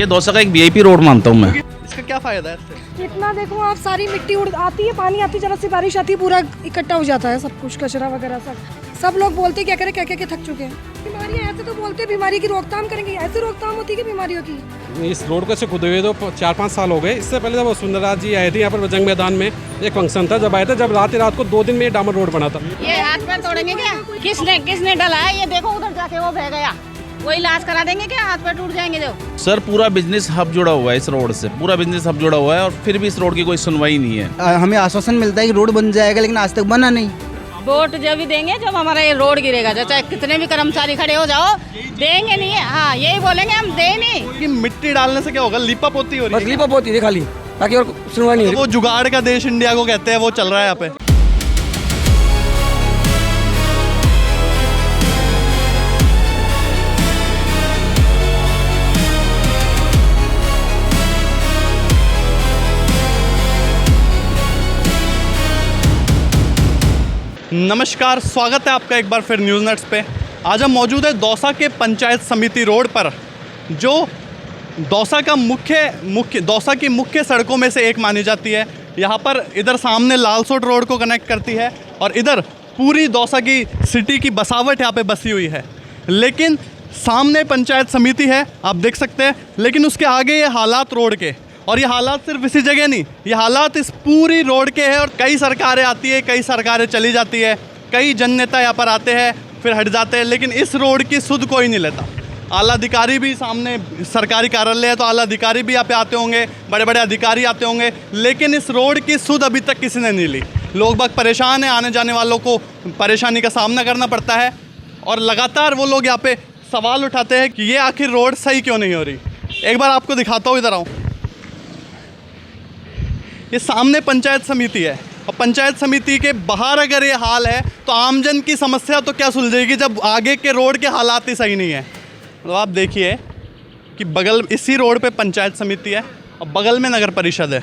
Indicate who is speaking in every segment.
Speaker 1: ये दौसा का एक वीआईपी रोड मानता हूँ मैं।
Speaker 2: इसका क्या फायदा है इससे?
Speaker 3: इतना देखो आप, सारी मिट्टी उड़ आती है, पानी आती है, जरा सी बारिश आती है, पूरा इकट्ठा हो जाता है सब कुछ, कचरा वगैरह सब लोग बोलते क्या करें, क्या थक चुके हैं। बीमारियां ऐसे तो बोलते हैं बीमारी की रोकथाम करेंगे, ऐसे रोकथाम होती है कि बीमारियों की।
Speaker 4: इस रोड को से खुद हुए तो 4-5 साल हो गए। इससे पहले जब सुंदरराज जी आए थे यहाँ पर जंग मैदान में एक फंक्शन था, जब आए थे, जब रात को 2 दिन में ये डामर रोड बना था।
Speaker 5: ये हाथ पैर तोड़ेंगे क्या? किसने डला है? ये देखो उधर जाके वो बह गया, वो इलाज करा देंगे क्या? हाथ पैर टूट जाएंगे जो।
Speaker 1: सर पूरा बिजनेस हब जुड़ा हुआ है इस रोड से, पूरा बिजनेस हब जुड़ा हुआ है और फिर भी इस रोड की कोई सुनवाई नहीं है।
Speaker 6: हमें आश्वासन मिलता है कि रोड बन जाएगा, लेकिन आज तक बना नहीं।
Speaker 5: वोट जब भी देंगे जब हमारा ये रोड गिरेगा, जो चाहे कितने भी कर्मचारी खड़े हो जाओ, देंगे नहीं है। हाँ, यही बोलेंगे हम दे नहीं।
Speaker 2: कि मिट्टी डालने से क्या होगा? लिपा पोती हो रही है,
Speaker 6: लिपा पोती है खाली, बाकी और सुनवाई नहीं।
Speaker 2: वो जुगाड़ का देश इंडिया को कहते हैं, वो चल रहा है यहाँ पे। नमस्कार, स्वागत है आपका एक बार फिर न्यूज़ नट्स पे। आज हम मौजूद है दौसा के पंचायत समिति रोड पर, जो दौसा की मुख्य सड़कों में से एक मानी जाती है। यहाँ पर इधर सामने लालसोट रोड को कनेक्ट करती है और इधर पूरी दौसा की सिटी की बसावट यहाँ पे बसी हुई है। लेकिन सामने पंचायत समिति है, आप देख सकते हैं, लेकिन उसके आगे ये हालात रोड के, और ये हालात सिर्फ इसी जगह नहीं, ये हालात इस पूरी रोड के हैं। और कई सरकारें आती है, कई सरकारें चली जाती है, कई जन नेता यहाँ पर आते हैं फिर हट जाते हैं, लेकिन इस रोड की सुध कोई नहीं लेता। आला अधिकारी भी, सामने सरकारी कार्यालय है तो आला अधिकारी भी यहाँ पे आते होंगे, बड़े बड़े अधिकारी आते होंगे, लेकिन इस रोड की सुध अभी तक किसी ने नहीं ली। लोग बाग परेशान हैं, आने जाने वालों को परेशानी का सामना करना पड़ता है और लगातार वो लोग यहाँ पे सवाल उठाते हैं कि ये आखिर रोड सही क्यों नहीं हो रही। एक बार आपको दिखाता हूँ, इधर आऊँ। ये सामने पंचायत समिति है और पंचायत समिति के बाहर अगर ये हाल है तो आमजन की समस्या तो क्या सुलझेगी जब आगे के रोड के हालात ही सही नहीं है। मतलब आप देखिए कि बगल इसी रोड पे पंचायत समिति है और बगल में नगर परिषद है,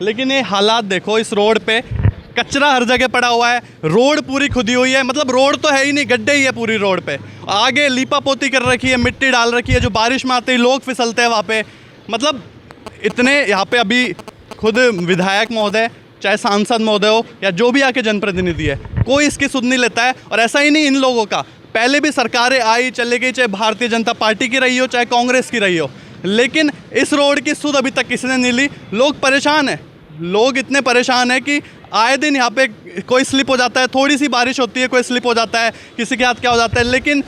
Speaker 2: लेकिन ये हालात देखो। इस रोड पे कचरा हर जगह पड़ा हुआ है, रोड पूरी खुदी हुई है, मतलब रोड तो है ही नहीं, गड्ढे ही है पूरी रोड पे। आगे लीपा पोती कर रखी है, मिट्टी डाल रखी है, जो बारिश में आते ही लोग फिसलते हैं वहाँ पे। मतलब इतने यहाँ पे अभी खुद विधायक महोदय, चाहे सांसद महोदय हो या जो भी आके जनप्रतिनिधि है, कोई इसकी सुध नहीं लेता है। और ऐसा ही नहीं इन लोगों का, पहले भी सरकारें आई चले गई, चाहे भारतीय जनता पार्टी की रही हो चाहे कांग्रेस की रही हो, लेकिन इस रोड की सुध अभी तक किसी ने नहीं ली। लोग परेशान हैं, लोग इतने परेशान हैं कि आए दिन यहाँ पे कोई स्लिप हो जाता है, थोड़ी सी बारिश होती है कोई स्लिप हो जाता है, किसी के हाथ क्या हो जाता है, लेकिन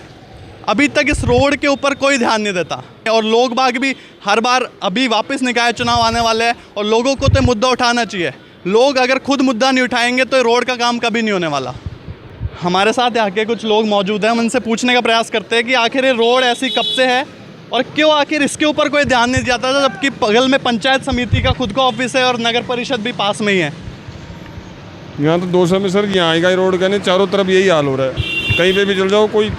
Speaker 2: अभी तक इस रोड के ऊपर कोई ध्यान नहीं देता। और लोग बाग भी हर बार, अभी वापस निकाय चुनाव आने वाले हैं और लोगों को तो मुद्दा उठाना चाहिए। लोग अगर खुद मुद्दा नहीं उठाएंगे तो रोड का काम कभी नहीं होने वाला। हमारे साथ यहाँ के कुछ लोग मौजूद हैं, हम उनसे पूछने का प्रयास करते हैं कि आखिर ये रोड ऐसी कब से है और क्यों आखिर इसके ऊपर कोई ध्यान नहीं जाता था, जबकि बगल में पंचायत समिति का खुद का ऑफिस है और नगर परिषद भी पास में ही है।
Speaker 7: यहाँ तो दौसा में सर यहाँ का रोड का नहीं, चारों तरफ यही हाल हो रहा है। कहीं पे भी चल जाओ, कोई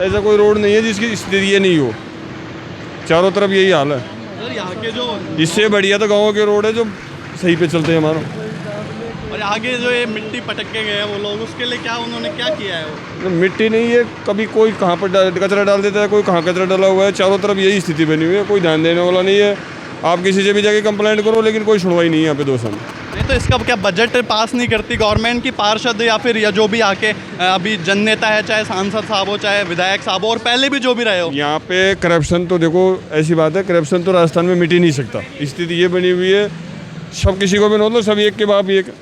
Speaker 7: ऐसा कोई रोड नहीं है जिसकी स्थिति ये नहीं हो, चारों तरफ यही हाल है।
Speaker 2: सर यहाँ के जो,
Speaker 7: इससे बढ़िया तो गाँव के रोड है जो सही पे चलते हैं हमारा।
Speaker 2: और आगे जो ये मिट्टी पटक के गए हैं वो लोग, उसके लिए क्या उन्होंने क्या किया है? वो
Speaker 7: मिट्टी नहीं है, कभी कोई कहाँ पर कचरा डाल देता है, कोई कहाँ कचरा डाला हुआ है, चारों तरफ यही स्थिति बनी हुई है, कोई ध्यान देने वाला नहीं है। आप किसी से भी जाके कंप्लेंट करो, लेकिन कोई सुनवाई नहीं है यहाँ पे दौसा में।
Speaker 2: नहीं तो इसका क्या बजट पास नहीं करती गवर्नमेंट की पार्षद या फिर या जो भी आके अभी जन नेता है, चाहे सांसद साहब हो चाहे विधायक साहब हो और पहले भी जो भी रहे हो?
Speaker 7: यहाँ पे करप्शन तो देखो, ऐसी बात है, करप्शन तो राजस्थान में मिट ही नहीं सकता। स्थिति ये बनी हुई है, सब किसी को भी नोट लो, सब एक के बाप एक।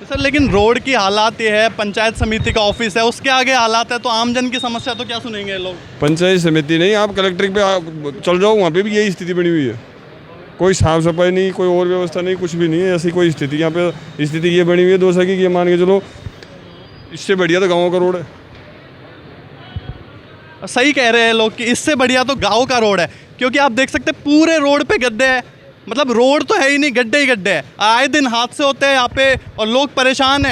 Speaker 2: सर लेकिन रोड की हालात ये है, पंचायत समिति का ऑफिस है, उसके आगे हालात है, तो आमजन की समस्या तो क्या सुनेंगे लोग?
Speaker 7: पंचायत समिति नहीं, आप कलेक्ट्रेट पे चल जाओ, वहाँ पे भी यही स्थिति बनी हुई है। कोई साफ सफाई नहीं, कोई और व्यवस्था नहीं, कुछ भी नहीं है, ऐसी कोई स्थिति। यहाँ पे स्थिति ये बनी हुई है दौसा की, ये मान के चलो इससे बढ़िया तो गाँव का रोड है।
Speaker 2: सही कह रहे हैं लोग कि इससे बढ़िया तो गाँव का रोड है, क्योंकि आप देख सकते हैं पूरे रोड पे गड्ढे हैं, मतलब रोड तो है ही नहीं, गड्ढे ही गड्ढे हैं। आए दिन हादसे होते हैं यहाँ पे और लोग परेशान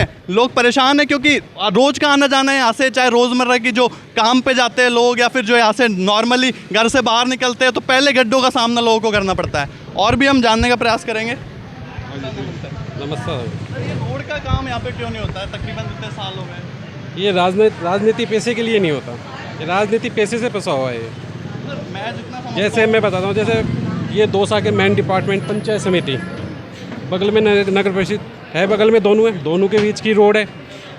Speaker 2: हैं क्योंकि रोज़ का आना जाना है यहाँ से, चाहे रोज़मर्रा की जो काम पे जाते हैं लोग या फिर जो यहाँ से नॉर्मली घर से बाहर निकलते हैं, तो पहले गड्ढों का सामना लोगों को करना पड़ता है। और भी हम जानने का प्रयास करेंगे।
Speaker 4: नमस्कार।
Speaker 2: ये रोड का काम यहाँ पे क्यों नहीं होता है? तकरीबन इतने साल हो गए।
Speaker 4: ये राजनीति पैसे के लिए नहीं होता, ये राजनीति पैसे से फंसा हुआ है।
Speaker 2: मैं जितना
Speaker 4: जैसे मैं बताता हूँ, जैसे ये दौसा के मेन डिपार्टमेंट पंचायत समिति, बगल में नगर परिषद है, बगल में दोनों के बीच की रोड है।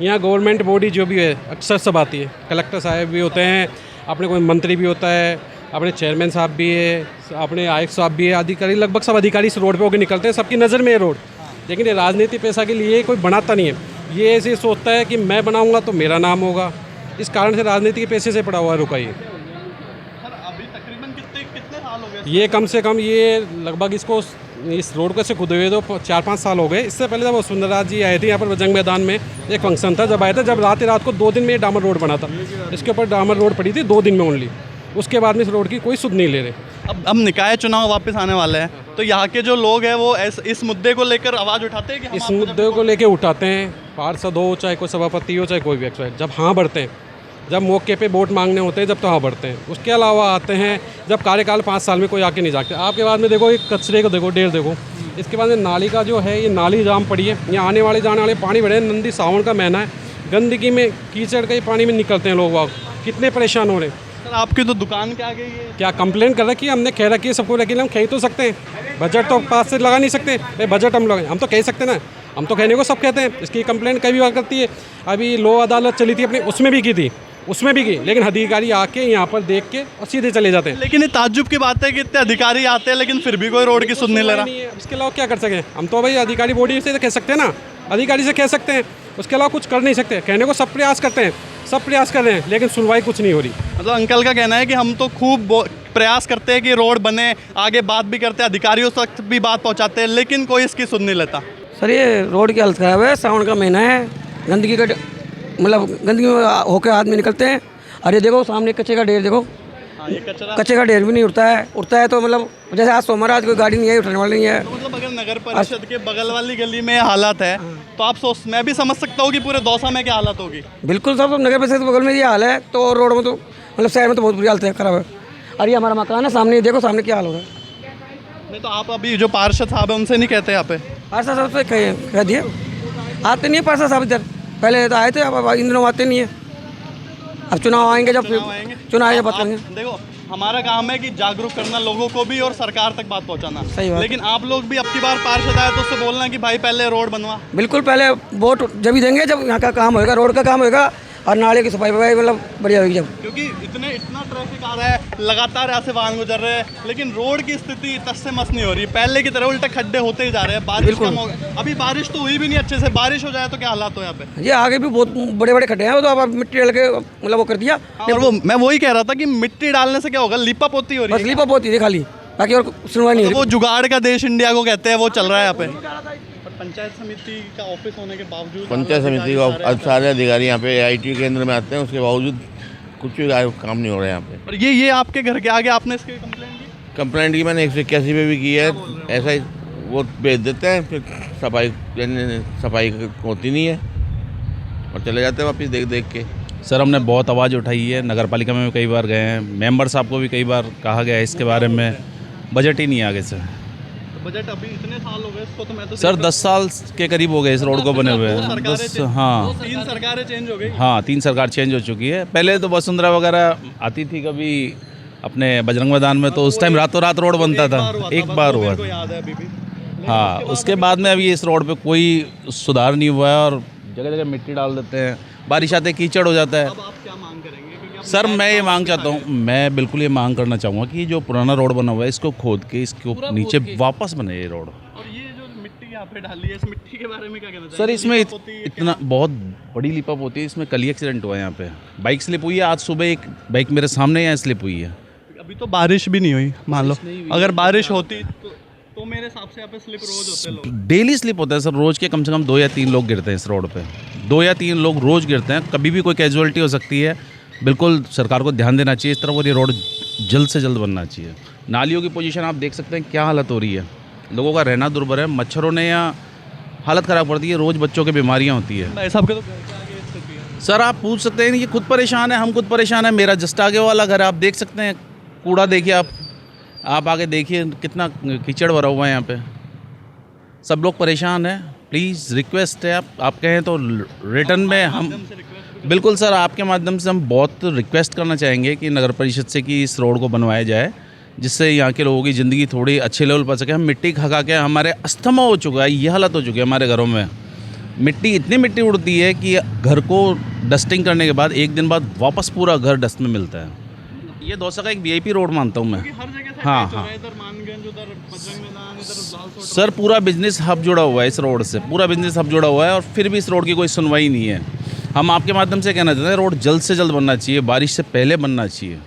Speaker 4: यहाँ गवर्नमेंट बॉडी जो भी है अक्सर सब आती है, कलेक्टर साहब भी होते हैं, अपने कोई मंत्री भी होता है, अपने चेयरमैन साहब भी है, अपने आयुक्त साहब भी है, अधिकारी, लगभग सब अधिकारी इस रोड पे होकर निकलते हैं, सबकी नज़र में है रोड। लेकिन ये राजनीति पैसा के लिए कोई बनाता नहीं है, ये ऐसे सोचता है कि मैं बनाऊंगा तो मेरा नाम होगा, इस कारण से राजनीति के पैसे से पड़ा हुआ है रुका ये।
Speaker 2: अभी तकरीबन कितने साल हो गए?
Speaker 4: ये कम से कम ये लगभग इस रोड को से खुदे हुए तो 4-5 साल हो गए। इससे पहले जब सुंदरराज जी आए थे यहाँ पर जंग मैदान में, एक फंक्शन था, जब आए थे, जब रात को 2 दिन में ये डामर रोड बना था, इसके ऊपर डामर रोड पड़ी थी 2 दिन में ओनली। उसके बाद में इस रोड की कोई सुध नहीं ले रहे।
Speaker 2: अब निकाय चुनाव वापस आने वाले हैं, तो यहाँ के जो लोग हैं वो इस मुद्दे को लेकर आवाज़ उठाते हैं कि
Speaker 4: इस मुद्दे को लेके उठाते हैं, पार्षद हो, चाहे कोई सभापति हो, चाहे कोई भी एक्सपर्ट, जब हाँ बढ़ते हैं, जब मौके पे वोट मांगने होते हैं, जब तो हाँ बढ़ते हैं। उसके अलावा आते हैं जब कार्यकाल 5 साल में कोई आके नहीं जाते। आपके बाद में देखो एक कचरे को देखो, ढेर देखो, इसके बाद में नाली का जो है, ये नाली जाम पड़ी है, यहाँ आने वाले जाने वाले पानी बढ़े, नंदी सावन का महीना है, गंदगी में कीचड़ के पानी में निकलते हैं लोग वाग, कितने परेशान हो रहे हैं।
Speaker 2: सर आपकी तो दुकान क्या गई है?
Speaker 4: क्या कंप्लेन कर रखी है हमने, कह रखी है सबको, लेकिन हम कह तो सकते हैं, बजट तो पास से लगा नहीं सकते भाई, बजट हम तो कह सकते ना, हम तो कहने को सब कहते हैं। इसकी कंप्लेंट कई बार करती है, अभी लो अदालत चली थी अपनी, उसमें भी की, लेकिन अधिकारी आके यहाँ पर देख के और सीधे चले जाते हैं।
Speaker 2: लेकिन ये ताज्जुब की बात है कि इतने अधिकारी आते हैं लेकिन फिर भी कोई रोड की सुध नहीं ले रहा।
Speaker 4: इसके अलावा क्या कर सकें हम, तो भाई अधिकारी बॉडी से तो कह सकते हैं ना, अधिकारी से कह सकते हैं, उसके अलावा कुछ कर नहीं सकते। कहने को सब प्रयास करते हैं, सब प्रयास कर रहे हैं, लेकिन सुनवाई कुछ नहीं हो रही।
Speaker 2: मतलब अंकल का कहना है कि हम तो खूब प्रयास करते हैं कि रोड बने, आगे बात भी करते हैं, अधिकारियों तक भी बात पहुंचाते हैं, लेकिन कोई इसकी सुध नहीं लेता।
Speaker 6: सर ये रोड की हालत ख़राब है, सावन का महीना है, गंदगी का मतलब गंदगी में होकर आदमी निकलते हैं। अरे देखो सामने कच्चे का ढेर देखो,
Speaker 2: ये कचरा
Speaker 6: कच्चे का ढेर भी नहीं उठता है तो मतलब जैसे आज सोमवार, आज कोई गाड़ी नहीं है, उठाने वाली नहीं है।
Speaker 2: मतलब अगर नगर परिषद के बगल वाली गली में हालत है तो आप मैं भी समझ सकता हूँ कि पूरे दौसा में क्या हालत होगी।
Speaker 6: बिल्कुल साहब, नगर परिषद के बगल में ये हाल है तो रोड में तो मतलब शहर में तो बहुत बुरी हालत है, खराब है। अरे ये हमारा मकान है सामने, देखो सामने क्या हाल हो रहा है।
Speaker 2: नहीं तो आप अभी जो पार्षद साहब है उनसे नहीं कहते यहाँ पे?
Speaker 6: पार्षद साहब से कह दिए, आते नहीं है पार्षद साहब इधर, पहले तो आए थे, अब इन दिनों आते नहीं है। अब चुनाव आएंगे, जब चुनाव आएंगे बात करेंगे।
Speaker 2: देखो हमारा काम है कि जागरूक करना लोगों को भी और सरकार तक बात पहुंचाना।
Speaker 6: सही बात।
Speaker 2: लेकिन आप लोग भी अब की बार पार्षद आए तो उससे बोलना कि भाई पहले रोड बनवा।
Speaker 6: बिल्कुल, पहले वोट जब ही देंगे जब यहाँ का काम होएगा, रोड का काम होएगा और नाले की सफाई मतलब बढ़िया होगी जब।
Speaker 2: क्योंकि इतना ट्रैफिक आ रहा है, लगातार ऐसे वाहन गुजर रहे हैं, लेकिन रोड की स्थिति तस से मस नहीं हो रही, पहले की तरह उल्टे खड्डे होते ही जा रहे हैं। बारिश कम हो गई, अभी बारिश तो हुई भी नहीं अच्छे से, बारिश हो जाए तो क्या हालात हो यहाँ पे।
Speaker 6: ये आगे भी बहुत बड़े बड़े खड्डे हैं, वो तो अब मिट्टी डाल के मतलब वो कर दिया।
Speaker 2: और वो मैं वही कह रहा था कि मिट्टी डालने से क्या होगा, लिपा पोती हो रही
Speaker 6: बस
Speaker 2: है,
Speaker 6: लिपा पोती थी खाली, बाकी और सुनवाई नहीं हो
Speaker 2: वो जुगाड़ का देश इंडिया को कहते हैं, वो चल रहा है यहाँ पे। पंचायत समिति का ऑफिस होने के बावजूद,
Speaker 8: पंचायत समिति का सारे अधिकारी यहाँ पे आईटी केंद्र में आते हैं, उसके बावजूद कुछ भी काम नहीं हो रहा है यहाँ पे।
Speaker 2: और ये आपके घर के आगे आपने इसकी
Speaker 8: कंप्लेंट की मैंने 181 पे भी की है, ऐसा ही वो भेज देते हैं, फिर सफाई होती नहीं है और चले जाते हैं वापस देख के।
Speaker 1: सर हमने बहुत आवाज़ उठाई है, नगर पालिका में भी कई बार गए हैं, मेंबर साहब को भी कई बार कहा गया है इसके बारे में, बजट ही नहीं आगे से।
Speaker 2: बजट अभी इतने साल हो गए इसको, तो मैं तो
Speaker 1: सर 10 साल के करीब हो गए इस रोड को बने हुए हैं। 10 हाँ
Speaker 2: 3 सरकारें चेंज हो गई।
Speaker 1: हाँ 3 सरकार चेंज हो चुकी है। पहले तो वसुंधरा वगैरह आती थी कभी अपने बजरंग मैदान में, तो उस टाइम रातों रात रोड बनता था, एक बार हुआ था।
Speaker 2: याद है अभी भी।
Speaker 1: हाँ उसके बाद में अभी इस रोड पे कोई सुधार नहीं हुआ है और जगह जगह मिट्टी डाल देते हैं, बारिश आते कीचड़ हो जाता है।
Speaker 2: अब आप क्या मांग करेंगे?
Speaker 1: सर मैं ये मांग चाहता हूँ, मैं बिल्कुल ये मांग करना चाहूँगा कि जो पुराना रोड बना हुआ है इसको खोद के इसको नीचे वापस बने ये रोड।
Speaker 2: और ये जो मिट्टी यहाँ पे डाली है, इस मिट्टी के बारे में क्या कहना चाहिए?
Speaker 1: सर इसमें इतना बहुत बड़ी लिपअप होती है, इसमें कल ही एक्सीडेंट हुआ है यहाँ पे, बाइक स्लिप हुई है। आज सुबह एक बाइक मेरे सामने यहाँ स्लिप हुई है।
Speaker 2: अभी तो बारिश भी नहीं हुई, मान लो अगर बारिश होती तो मेरे हिसाब से यहाँ पे स्लिप रोज होते हैं लोग।
Speaker 1: डेली स्लिप होता है सर, रोज के कम से कम 2 या 3 लोग गिरते हैं इस रोड पे, 2 या 3 लोग रोज गिरते हैं, कभी भी कोई कैजुअलिटी हो सकती है। बिल्कुल सरकार को ध्यान देना चाहिए इस तरफ, और ये रोड जल्द से जल्द बनना चाहिए। नालियों की पोजीशन आप देख सकते हैं क्या हालत हो रही है, लोगों का रहना दुर्भर है, मच्छरों ने यहाँ हालत ख़राब कर दी है, रोज़ बच्चों की बीमारियाँ होती है।
Speaker 2: भाई साहब के तो घर के आगे स्थिति है।
Speaker 1: सर आप पूछ सकते हैं, ये खुद परेशान है, हम खुद परेशान है। मेरा जस्ट आगे वाला घर आप देख सकते हैं, कूड़ा देखिए आप आगे देखिए कितना कीचड़ भरा हुआ है यहाँ पे, सब लोग परेशान हैं। प्लीज़ रिक्वेस्ट है, आप कहें तो रिटर्न में हम बिल्कुल सर आपके माध्यम से हम बहुत रिक्वेस्ट करना चाहेंगे कि नगर परिषद से कि इस रोड को बनवाया जाए, जिससे यहाँ के लोगों की ज़िंदगी थोड़ी अच्छे लेवल पर सके। हम मिट्टी खा के हमारे अस्थमा हो चुका है, ये हालत हो चुकी है हमारे घरों में। मिट्टी इतनी मिट्टी उड़ती है कि घर को डस्टिंग करने के बाद एक दिन बाद वापस पूरा घर डस्ट में मिलता है। ये दौसा का एक वीआईपी रोड मानता हूँ मैं। हाँ हाँ सर, पूरा बिजनेस हब जुड़ा हुआ है इस रोड से, पूरा बिजनेस हब जुड़ा हुआ है और फिर भी इस रोड की कोई सुनवाई नहीं है। हम आपके माध्यम से कहना चाहते हैं रोड जल्द से जल्द बनना चाहिए, बारिश से पहले बनना चाहिए।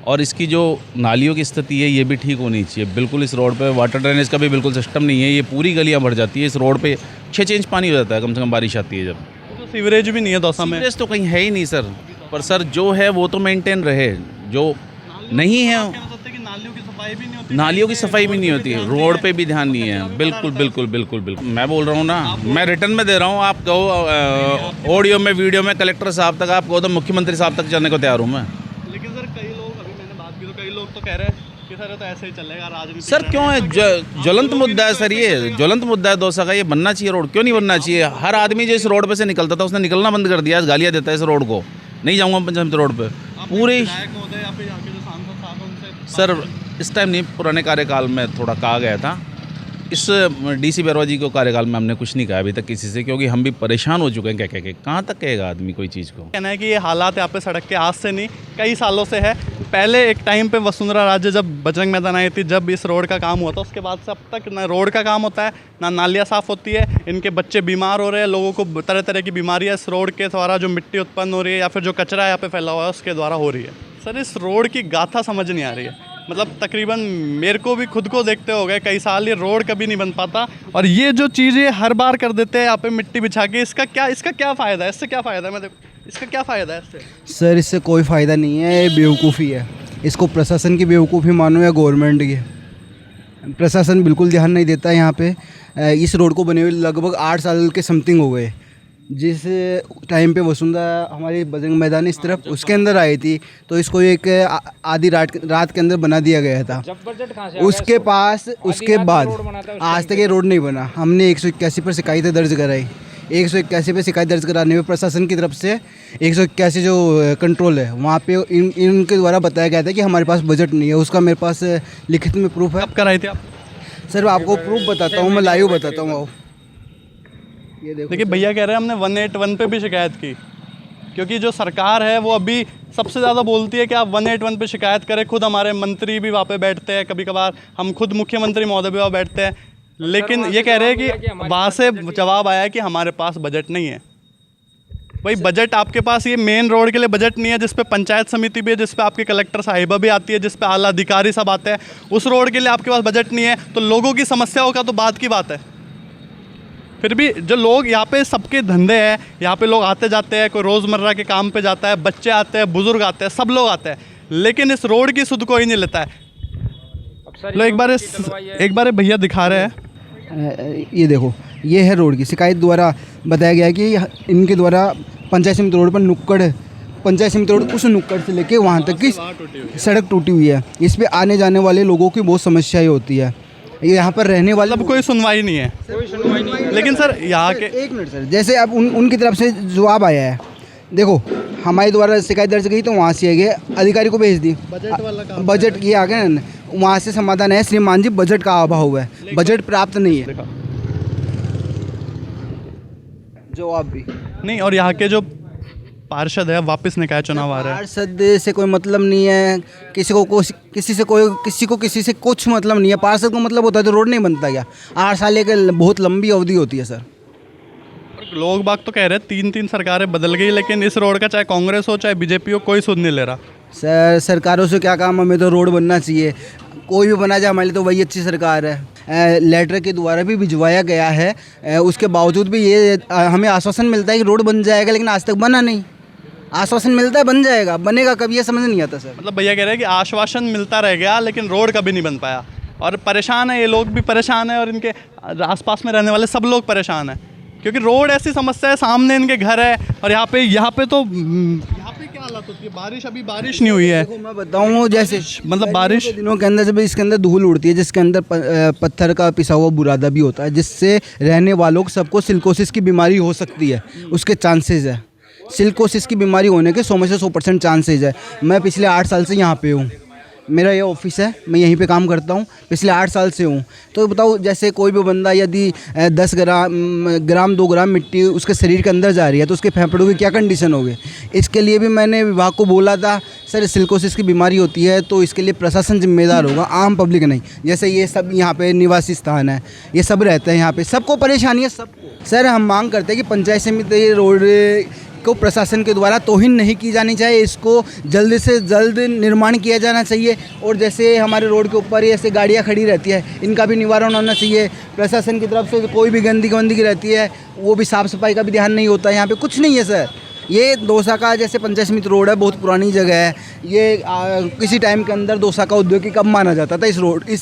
Speaker 1: और इसकी जो नालियों की स्थिति है ये भी ठीक होनी चाहिए। बिल्कुल इस रोड पे वाटर ड्रेनेज का भी बिल्कुल सिस्टम नहीं है, ये पूरी गलियां भर जाती है। इस रोड पे 6 इंच पानी हो जाता है कम से कम बारिश आती है जब।
Speaker 2: तो सीवरेज भी नहीं है दौसा में।
Speaker 1: सीवरेज तो कहीं है ही नहीं सर, पर सर जो है वो तो मेंटेन रहे, जो नहीं है नालियों की सफाई भी नहीं होती है, रोड पे भी ध्यान नहीं है। बिल्कुल बिल्कुल बिल्कुल बिल्कुल मैं बोल रहा हूँ ना, मैं रिटर्न में दे रहा हूँ। आप कहो ऑडियो में, वीडियो में, कलेक्टर साहब तक, आप कहो तो मुख्यमंत्री साहब तक जाने को तैयार हूँ मैं।
Speaker 2: लेकिन सर कई लोग, अभी मैंने बात की तो कई लोग तो कह रहे हैं कि सर तो ऐसे ही चलेगा राजनीति।
Speaker 1: सर क्यों है, ज्वलंत मुद्दा है सर, ये ज्वलंत मुद्दा है दौसा का। ये बनना चाहिए रोड, क्यों नहीं बनना चाहिए? हर आदमी जो इस रोड पे से निकलता था उसने निकलना बंद कर दिया, गालियाँ देता है इस रोड को। नहीं जाऊँगा पंचायत रोड पे पूरे। सर इस टाइम नहीं, पुराने कार्यकाल में थोड़ा कहा गया था। इस डीसी बैरवा जी को कार्यकाल में हमने कुछ नहीं कहा अभी तक किसी से, क्योंकि हम भी परेशान हो चुके हैं कह के। कहाँ तक कहेगा आदमी कोई चीज़ को?
Speaker 2: कहना है कि ये हालात यहाँ पे सड़क के आज से नहीं कई सालों से है। पहले एक टाइम पे वसुंधरा राजे जब बजरंग मैदान आई थी, जब इस रोड का काम हुआ था, उसके बाद से अब तक ना रोड का काम होता है, ना नालियाँ साफ़ होती है। इनके बच्चे बीमार हो रहे हैं, लोगों को तरह तरह की बीमारियाँ इस रोड के द्वारा जो मिट्टी उत्पन्न हो रही है या फिर जो कचरा यहाँ पे फैला हुआ है उसके द्वारा हो रही है। सर इस रोड की गाथा समझ नहीं आ रही है। मतलब तकरीबन मेरे को भी खुद को देखते हो गए कई साल, ये रोड कभी नहीं बन पाता और ये जो चीज़ें हर बार कर देते हैं यहाँ पे मिट्टी बिछा के। इसका क्या फ़ायदा है? इससे क्या फ़ायदा है? मैं देखो इसका क्या फ़ायदा है इससे?
Speaker 9: सर इससे कोई फ़ायदा नहीं है, ये बेवकूफ़ी है। इसको प्रशासन की बेवकूफ़ी मानो या गवर्नमेंट की। प्रशासन बिल्कुल ध्यान नहीं देता यहाँ पे। इस रोड को बने हुए लगभग 8 साल के समथिंग हो गए। जिस टाइम पे वसुंधरा हमारी बजरंग मैदान इस तरफ उसके अंदर आई थी, तो इसको एक आधी रात के अंदर बना दिया गया था। उसके बाद आज तक ये रोड नहीं बना। हमने 181 पर शिकायतें दर्ज कराई। 181 पे शिकायत दर्ज कराने में प्रशासन की तरफ से 181 जो कंट्रोल है वहाँ पे इनके द्वारा बताया गया था कि हमारे पास बजट नहीं है। उसका मेरे पास लिखित में प्रूफ है।
Speaker 2: कब कराई थी आप?
Speaker 9: सर मैं आपको प्रूफ बताता हूँ, मैं लाइव बताता हूँ। ये
Speaker 2: देखिए भैया कह रहे हैं हमने 181 पे भी शिकायत की, क्योंकि जो सरकार है वो अभी सबसे ज़्यादा बोलती है कि आप 181 पे शिकायत करें। खुद हमारे मंत्री भी वहाँ पे बैठते हैं, कभी कभार हम खुद मुख्यमंत्री महोदय भी वहाँ बैठते हैं, लेकिन ये कह रहे हैं कि वहाँ से जवाब आया कि हमारे पास बजट नहीं है। भाई बजट आपके पास, ये मेन रोड के लिए बजट नहीं है जिस पे पंचायत समिति भी है, जिस पे आपके कलेक्टर साहिबा भी आती है, जिस पे आला अधिकारी सब आते हैं, उस रोड के लिए आपके पास बजट नहीं है। तो लोगों की समस्याओं का तो बात की बात है। फिर भी जो लोग यहाँ पे, सबके धंधे हैं, यहाँ पे लोग आते जाते हैं, कोई रोज़मर्रा के काम पे जाता है, बच्चे आते हैं, बुजुर्ग आते हैं, सब लोग आते हैं, लेकिन इस रोड की सुध कोई नहीं लेता है। लो एक बार भैया दिखा रहे हैं,
Speaker 9: ये देखो, ये है रोड की शिकायत द्वारा बताया गया कि इनके द्वारा पंचायत समिति रोड पर पंचायत समिति रोड उस नुक्कड़ से लेके वहाँ तक की सड़क टूटी हुई है। इस पे आने जाने वाले लोगों की बहुत समस्याएं होती है। ये यहाँ पर रहने वाले
Speaker 2: मतलब कोई सुनवाई नहीं है। लेकिन सर यहाँ के,
Speaker 9: एक मिनट सर, जैसे अब उनकी तरफ से जवाब आया है, देखो हमारे द्वारा शिकायत दर्ज गई तो वहाँ से गए, अधिकारी को भेज दी, बजट ये आ गया ना, वहाँ से समाधान है श्रीमान जी बजट का अभाव है, बजट प्राप्त नहीं है। जवाब भी
Speaker 2: नहीं, और यहाँ के जो पार्षद है वापस निकाय चुनाव आ रहा है।
Speaker 9: पार्षद से कोई मतलब नहीं है, किसी से कुछ मतलब नहीं है। पार्षद को मतलब होता है तो रोड नहीं बनता क्या? 8 साल की बहुत लंबी अवधि होती है सर।
Speaker 2: लोग बाग तो कह रहे हैं 3 सरकारें बदल गई, लेकिन इस रोड का चाहे कांग्रेस हो चाहे बीजेपी हो, कोई सुध नहीं ले रहा।
Speaker 9: सर सरकारों से क्या काम, हमें तो रोड बनना चाहिए। कोई भी बना जाए हमारे लिए तो वही अच्छी सरकार है। लेटर के द्वारा भी भिजवाया गया है, उसके बावजूद भी ये हमें आश्वासन मिलता है कि रोड बन जाएगा, लेकिन आज तक बना नहीं। आश्वासन मिलता है बन जाएगा, बनेगा कब ये समझ नहीं आता सर।
Speaker 2: मतलब भैया कह रहे हैं कि आश्वासन मिलता रह गया लेकिन रोड कभी नहीं बन पाया, और परेशान है ये लोग भी परेशान है, और इनके आसपास में रहने वाले सब लोग परेशान हैं, क्योंकि रोड ऐसी समस्या है, सामने इनके घर है, और यहाँ पे क्या हालत होती है। अभी बारिश नहीं हुई है।
Speaker 9: देखो मैं बताऊँ, जैसे
Speaker 2: मतलब बारिश
Speaker 9: दिनों के अंदर जब इसके अंदर धूल उड़ती है, जिसके अंदर पत्थर का पिसा हुआ बुरादा भी होता है, जिससे रहने वालों को सबको सिलिकोसिस की बीमारी हो सकती है, उसके चांसेस है। सिलिकोसिस की बीमारी होने के 100 में से 100% चांसेज है। मैं पिछले 8 साल से यहाँ पे हूँ, मेरा ये ऑफिस है, मैं यहीं पे काम करता हूँ, पिछले 8 साल से हूँ। तो बताओ, जैसे कोई भी बंदा यदि 10 ग्राम 2 ग्राम मिट्टी उसके शरीर के अंदर जा रही है तो उसके फेफड़ों की क्या कंडीशन होगी। इसके लिए भी मैंने विभाग को बोला था, सर सिलिकोसिस की बीमारी होती है तो इसके लिए प्रशासन जिम्मेदार होगा, आम पब्लिक नहीं। जैसे ये सब यहाँ पे निवासी स्थान है, ये सब रहते हैं यहाँ पे, सबको परेशानी है सबको। सर हम मांग करते हैं कि पंचायत समिति रोड को प्रशासन के द्वारा तौहीन नहीं की जानी चाहिए, इसको जल्द से जल्द निर्माण किया जाना चाहिए। और जैसे हमारे रोड के ऊपर ही ऐसे गाड़ियाँ खड़ी रहती है, इनका भी निवारण होना चाहिए। प्रशासन की तरफ से कोई भी गंदगी रहती है वो भी साफ़ सफाई का भी ध्यान नहीं होता है। यहाँ पे कुछ नहीं है सर। ये दौसा का जैसे पंचायत समिति रोड है, बहुत पुरानी जगह है। ये किसी टाइम के अंदर दौसा का औद्योगिक अब माना जाता था इस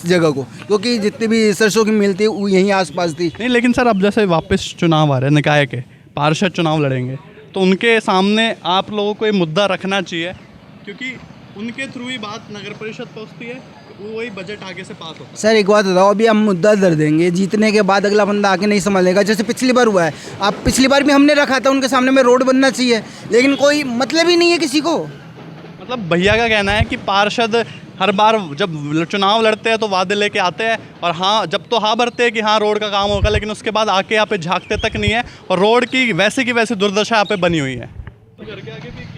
Speaker 9: जगह को, क्योंकि जितनी भी सरसों की मिल थी वो यहीं आसपास थी।
Speaker 2: नहीं, लेकिन सर अब जैसे वापस चुनाव आ रहे हैं, निकाय के पार्षद चुनाव लड़ेंगे, तो उनके सामने आप लोगों को ये मुद्दा रखना चाहिए, क्योंकि उनके थ्रू ही बात नगर परिषद पहुंचती है, वही बजट आगे से पास होता है।
Speaker 9: सर एक बात बताओ, अभी हम मुद्दा दर देंगे, जीतने के बाद अगला बंदा आके नहीं संभालेगा। जैसे पिछली बार हुआ है, आप पिछली बार भी हमने रखा था उनके सामने में रोड बनना चाहिए, लेकिन कोई मतलब ही नहीं है किसी को।
Speaker 2: मतलब भैया का कहना है कि पार्षद हर बार जब चुनाव लड़ते हैं तो वादे लेके आते हैं, और हाँ जब तो हाँ भरते हैं कि हाँ रोड का काम होगा, लेकिन उसके बाद आके यहाँ पे झांकते तक नहीं है, और रोड की वैसे की वैसी दुर्दशा यहाँ पे बनी हुई है।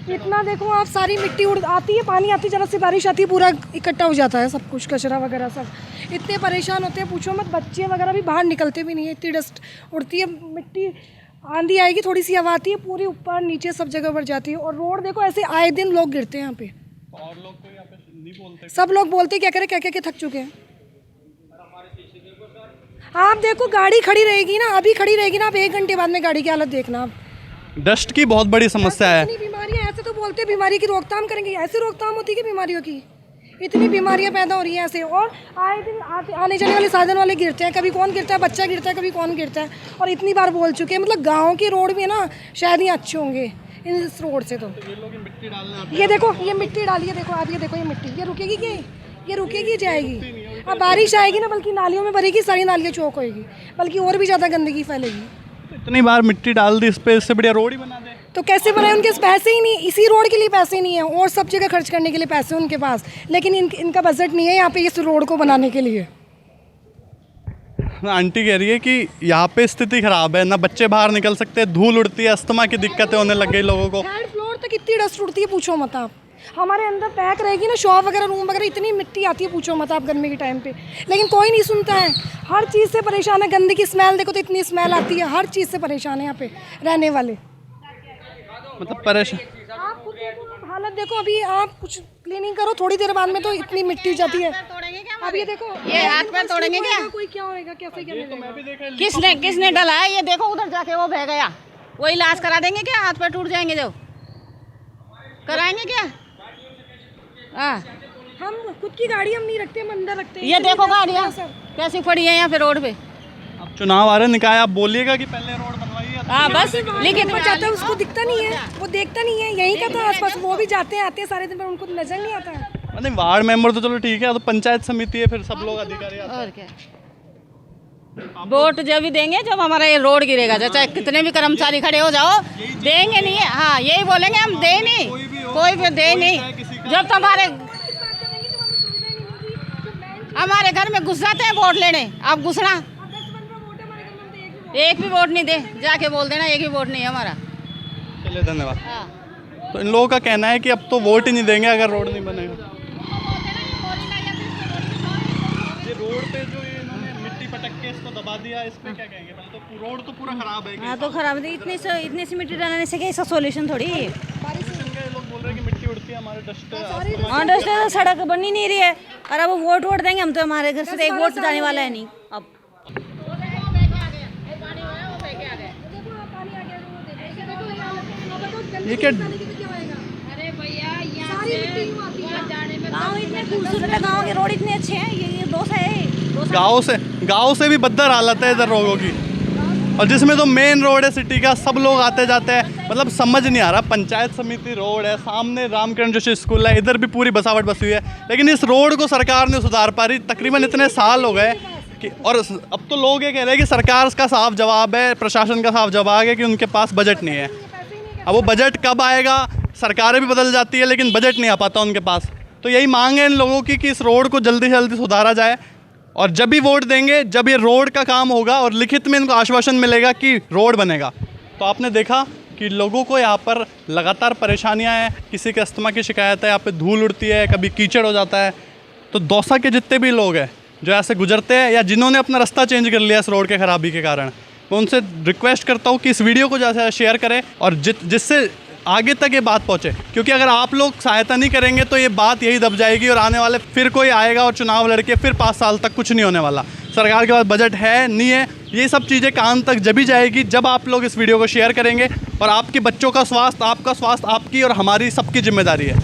Speaker 3: इतना देखो आप, सारी मिट्टी उड़ आती है, पानी आती है, जरा सी बारिश आती है, पूरा इकट्ठा हो जाता है सब कुछ, कचरा वगैरह सब। इतने परेशान होते हैं पूछो मत, बच्चे वगैरह भी बाहर निकलते भी नहीं है, इतनी डस्ट उड़ती है। मिट्टी आंधी आएगी, थोड़ी सी हवा आती है, पूरी ऊपर नीचे सब जगह बढ़ जाती है। और रोड देखो ऐसे आए दिन लोग गिरते हैं यहाँ पे,
Speaker 2: और लोग तो यहाँ पे नहीं बोलते,
Speaker 3: सब लोग बोलते क्या करें, क्या क्या थक चुके हैं। आप देखो गाड़ी खड़ी रहेगी ना, अभी खड़ी रहेगी ना, आप 1 घंटे बाद में गाड़ी की हालत देखना आप।
Speaker 2: डस्ट की बहुत बड़ी समस्या है।
Speaker 3: इतनी बीमारियां, ऐसे तो बोलते हैं बीमारी की रोकथाम करेंगे, ऐसे रोकथाम होती है कि बीमारियों की इतनी बीमारियां पैदा हो रही हैं ऐसे। और आए दिन आने जाने वाले साधन वाले गिरते हैं, कभी कौन गिरता है, बच्चा गिरता है, कभी कौन गिरता है। और इतनी बार बोल चुके हैं, मतलब गाँव के रोड भी है ना, शायद ही अच्छे होंगे इस रोड से। तो ये देखो, ये मिट्टी डाली है, देखो आप, ये देखो ये मिट्टी, ये रुकेगी क्या? ये रुकेगी जाएगी। अब बारिश आएगी ना, बल्कि नालियों में भरेगी, सारी नालियाँ चौक होएगी, बल्कि और भी ज़्यादा गंदगी फैलेगी।
Speaker 2: इतनी बार मिट्टी डाल दी इस पे, इससे बढ़िया रोड ही बना दे।
Speaker 3: तो कैसे बनाए? उनके पास पैसे ही नहीं, इसी रोड के लिए पैसे नहीं है, और सब जगह खर्च करने के लिए पैसे उनके पास, लेकिन इनका बजट नहीं है यहाँ पे इस रोड को बनाने के लिए।
Speaker 2: आंटी कह रही है कि यहाँ पे स्थिति खराब है ना, बच्चे बाहर निकल सकते हैं, धूल उड़ती है, अस्थमा की दिक्कतें होने लग गई लोगों को।
Speaker 3: 3rd फ्लोर तक इतनी डस्ट उड़ती है पूछो मत आप। हमारे अंदर पैक रहेगी ना शॉप वगैरह, रूम वगैरह, इतनी मिट्टी आती है पूछो मत आप गर्मी के टाइम पे, लेकिन कोई नहीं सुनता है। हर चीज़ से परेशान है, गंदगी स्मेल देखो तो इतनी स्मेल आती है, हर चीज़ से परेशान है यहाँ पे रहने वाले।
Speaker 2: मतलब परेशान,
Speaker 3: आप खुद हालत देखो, अभी आप कुछ क्लीनिंग करो, थोड़ी देर बाद में तो इतनी मिट्टी जाती है। अब ये देखो,
Speaker 5: ये हाथ पैर तोड़ेंगे क्या?
Speaker 3: कोई क्या होएगा, कैसे क्या मिलेगा?
Speaker 5: किसने डला है? ये देखो उधर जाके वो बह गया, वो इलाज करा देंगे क्या? हाथ पैर टूट जाएंगे जो, कराएंगे क्या? हाँ,
Speaker 3: हम खुद की गाड़ी हम नहीं रखते, हम अंदर रखते हैं।
Speaker 5: ये देखो गाड़ियाँ कैसी पड़ी है यहाँ पे रोड पे।
Speaker 2: अब चुनाव आ रहे, निकाय आप बोलिएगा कि पहले रोड बनवाइए।
Speaker 5: हाँ बस, लेकिन
Speaker 3: ऊपर जाता है उसको दिखता नहीं है, वो देखता नहीं है, यहीं का था आसपास, वो भी जाते हैं आते हैं सारे दिन, पर उनको नजर नहीं आता है।
Speaker 2: नहीं, वार्ड मेंबर तो चलो ठीक है, तो पंचायत समिति है, फिर सब लोग अधिकारी आते हैं।
Speaker 5: और क्या, वोट जब भी देंगे जब हमारा ये रोड गिरेगा, चाहे कितने भी कर्मचारी खड़े हो जाओ, देंगे नहीं है। हाँ यही बोलेंगे, हम दे नहीं, कोई भी दे नहीं। जब तो हमारे घर में घुस जाते हैं वोट लेने, आप घुसना, एक भी वोट नहीं दे, जाके बोल देना एक भी वोट नहीं है हमारा।
Speaker 2: चलिए धन्यवाद। तो इन लोगों का कहना है कि अब तो वोट ही नहीं देंगे अगर रोड नहीं बनेगा। ये रोड पे जो इन्होंने मिट्टी पटक के इसको दबा दिया, इस पे क्या कहेंगे? मतलब तो रोड तो पूरा खराब है।
Speaker 10: हाँ तो खराब है, इतने सी मिट्टी डालने से क्या इसका सोल्यूशन थोड़ी है।
Speaker 2: लोग बोल रहे हैं कि मिट्टी उड़ती है, हमारे डस्ट
Speaker 10: हाँ डस्ट तो सड़क बन ही नहीं रही है, और अब वोट देंगे हम तो, हमारे घर से एक वोट जाने वाला है नहीं। अब
Speaker 2: ये क्या,
Speaker 5: अरे भैया यहाँ से
Speaker 10: गाँव इतने खूबसूरत है, गाँव के रोड इतने अच्छे हैं, ये दौसा है।
Speaker 2: गाँव से भी बदतर हालत है इधर लोगों की, और जिसमें तो मेन रोड है सिटी का, सब लोग आते जाते हैं। मतलब समझ नहीं आ रहा, पंचायत समिति रोड है, सामने रामकिरण जोशी स्कूल है, इधर भी पूरी बसावट बसी हुई है, लेकिन इस रोड को सरकार नहीं सुधार पा रही। तकरीबन इतने साल हो गए कि, और अब तो लोग ये कह रहे हैं कि सरकार का साफ जवाब है, प्रशासन का साफ जवाब है कि उनके पास बजट नहीं है। अब वो बजट कब आएगा? सरकारें भी बदल जाती है, लेकिन बजट नहीं आ पाता उनके पास। तो यही मांग है इन लोगों की कि इस रोड को जल्दी से जल्दी सुधारा जाए, और जब भी वोट देंगे, जब ये रोड का काम होगा और लिखित में इनको आश्वासन मिलेगा कि रोड बनेगा। तो आपने देखा कि लोगों को यहाँ पर लगातार परेशानियाँ हैं, किसी के अस्थमा की शिकायत है, यहाँ पे धूल उड़ती है, कभी कीचड़ हो जाता है। तो दौसा के जितने भी लोग हैं जो ऐसे गुजरते हैं या जिन्होंने अपना रास्ता चेंज कर लिया इस रोड के ख़राबी के कारण, मैं उनसे रिक्वेस्ट करता हूँ कि इस वीडियो को ज़्यादा शेयर करें और जिससे आगे तक ये बात पहुँचे, क्योंकि अगर आप लोग सहायता नहीं करेंगे तो ये बात यही दब जाएगी और आने वाले फिर कोई आएगा और चुनाव लड़के फिर 5 साल तक कुछ नहीं होने वाला। सरकार के पास बजट है नहीं है, ये सब चीज़ें कान तक जब ही जाएगी जब आप लोग इस वीडियो को शेयर करेंगे। और आपके बच्चों का स्वास्थ्य, आपका स्वास्थ्य आपकी और हमारी सबकी जिम्मेदारी है।